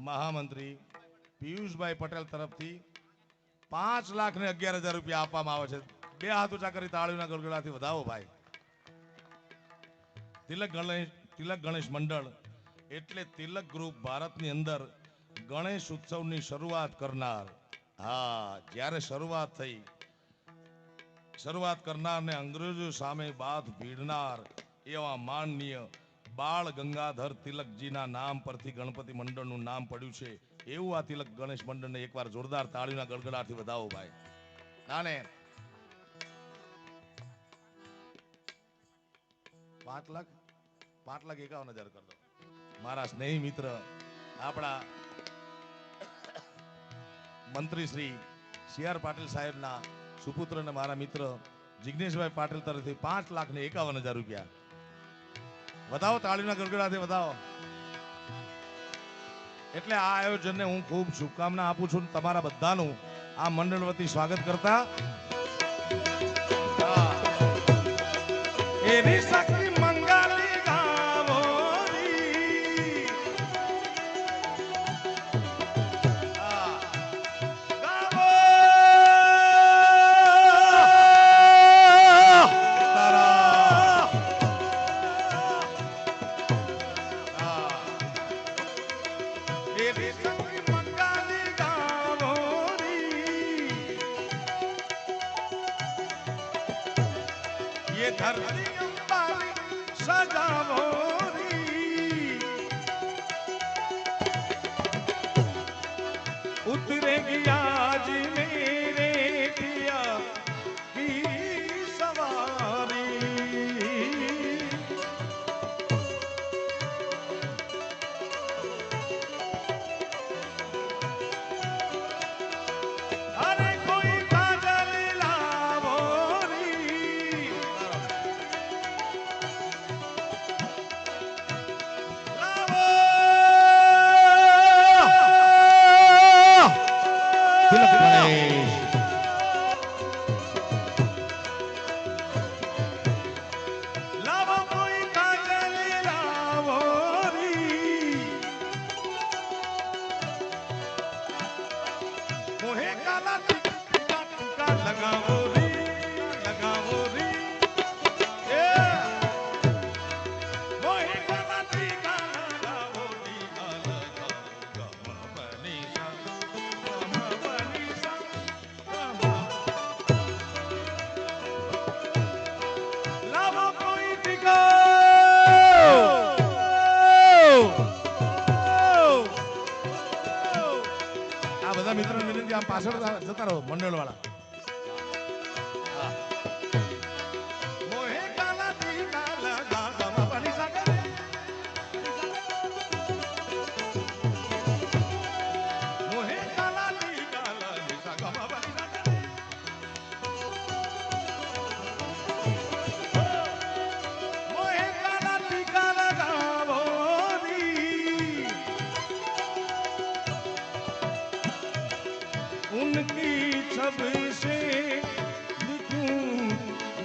મહામંત્રી પિયુષભાઈ પટેલ તરફથી 5,11,000 રૂપિયા આપવામાં આવે છે. બે હાથ ઊંચા કરી તાળીના ગળગળાથી વધાવો ભાઈ. તિલક ગણેશ મંડળ એટલે તિલક ગ્રુપ ભારતની અંદર ગણેશ ઉત્સવની શરૂઆત કરનાર. હા, જ્યારે શરૂઆત કરનારને અંગ્રેજો સામે બાથ ભીડનાર એવા માનનીય બાળ ગંગાધર તિલકજીના નામ પરથી ગણપતિ મંડળનું નામ પડ્યું છે. એવું આ તિલક ગણેશ મંડળને એકવાર જોરદાર તાળીના ગડગડાટથી વધાવો ભાઈ. નાને 5,51,000 કર દો. મારા સ્નેહી મિત્ર આપણા મંત્રી શ્રી સી.આર. પાટીલ સાહેબના સુપુત્ર અને મારા મિત્ર જિગ્નેશભાઈ પાટીલ તરફથી 5,51,000 રૂપિયા વધાવો. તાળીના ગડગડાથી વધાવો. એટલે આ આયોજનને હું ખૂબ શુભકામના આપું છું. તમારા બધાનું આ મંડળ વતી સ્વાગત કરતા એની શક્તિ મંગાલી ગાવોરી. ગાવો તારા એની શક્તિ મંગાલી ગાવોરી. ये धरती अंबारी सजावोरी. उतरेगी आज मेरे पिया की सवारी. अरे कोई काजल लावोरी. તિલક ગણેશ લાવો કોઈ કાજલ લાવોરી. મોહે કાલા ટીકા ટીકા લગાવોરી. લગાવોરી એ મોહે કાલા ટીકા લગાવોરી. ગમપની સા ગમપની સા લાવો કોઈ ટીકા. આ બધા મિત્રોને વિનંતી આમ પાછળ જતા રહો મંડળ વાળા. મોહે કાલા ટીકા લગા ગમપની સા કરે. મોહે કાલા ટીકા લગા ગમપની સા કરે. मोहे काला टीका लगावोरी. उनकी छब से दिखूं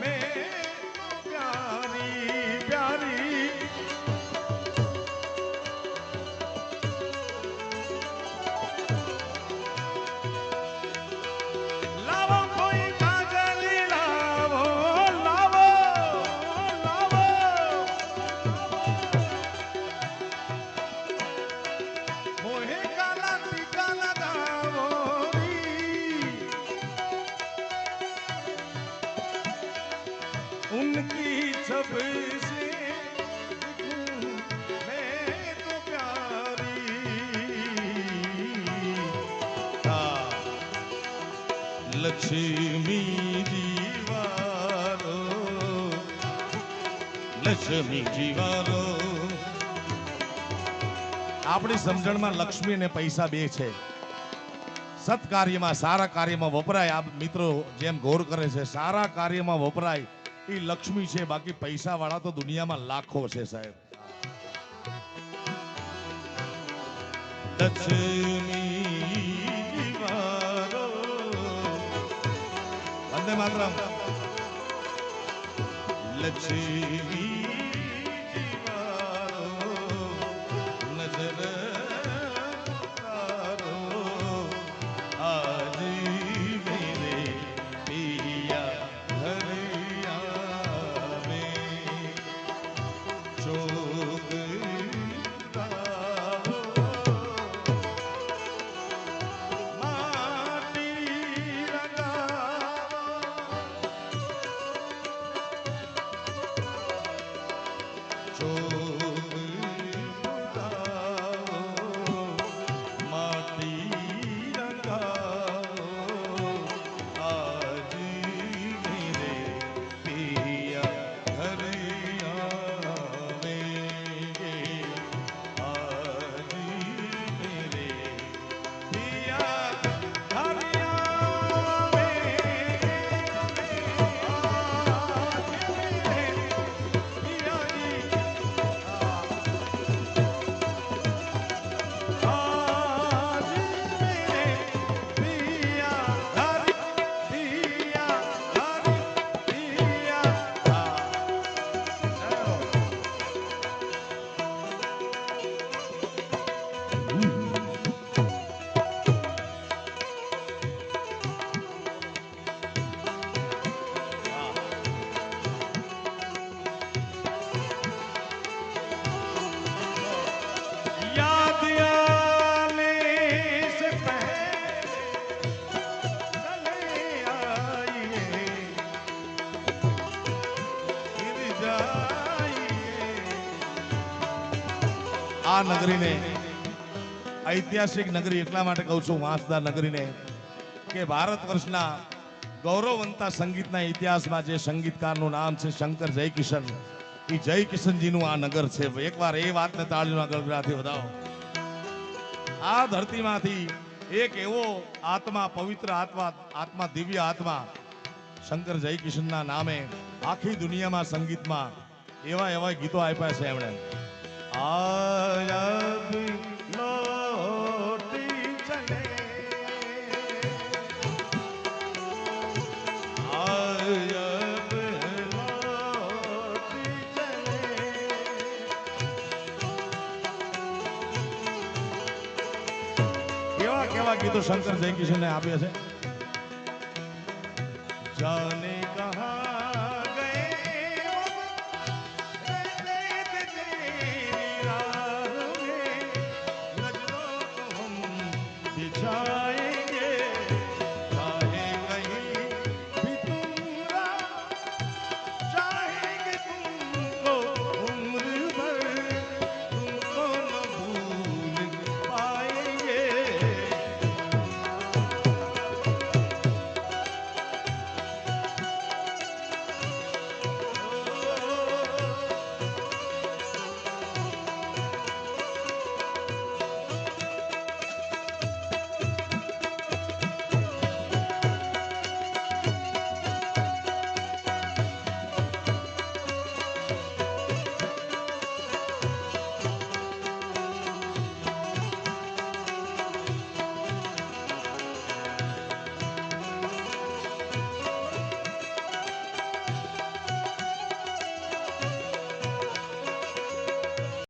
मैं प्यारी प्यारी. लावो कोई काजल लावो. लावो लावो. मोहे काला टीका लगावोरी. उनकी छब से दिखूं मैं तो प्यारी. लक्ष्मी जीवारो. લક્ષ્મી જીવારો. આપણી સમજણમાં લક્ષ્મી અને પૈસા બે છે. સત્કાર્યમાં સારા કાર્યમાં વપરાય. આ મિત્રો જેમ ગૌર કરે છે સારા કાર્યમાં વપરાય એ લક્ષ્મી છે. બાકી પૈસા વાળા તો દુનિયામાં લાખો છે સાહેબ. લક્ષ્મી જીવારો. વંદે માતરમ. લક્ષ્મી જીવારો નજર આ નગરીને ઐતિહાસિક નગરી એટલા માટે કહું છું, વાંસદા નગરીને, કે ભારત વર્ષના ગૌરવવંતા સંગીતના ઇતિહાસમાં જે સંગીતકારનું નામ છે શંકર જયકિશન, એ જયકિશનજીનું આ નગર છે. એકવાર એ વાતને તાળીઓના ગળગળાથી વધાવો. આ ધરતીમાંથી એક એવો આત્મા, પવિત્ર આત્મા, દિવ્ય આત્મા, શંકર જયકિશનના નામે આખી દુનિયામાં સંગીતમાં એવા એવા ગીતો આપ્યા છે એમણે. આયબ લોટી ચલે, આયબ લોટી ચલે. કેવા કેવા ગીતો શંકર જયકિશને આપ્યા છે. જાન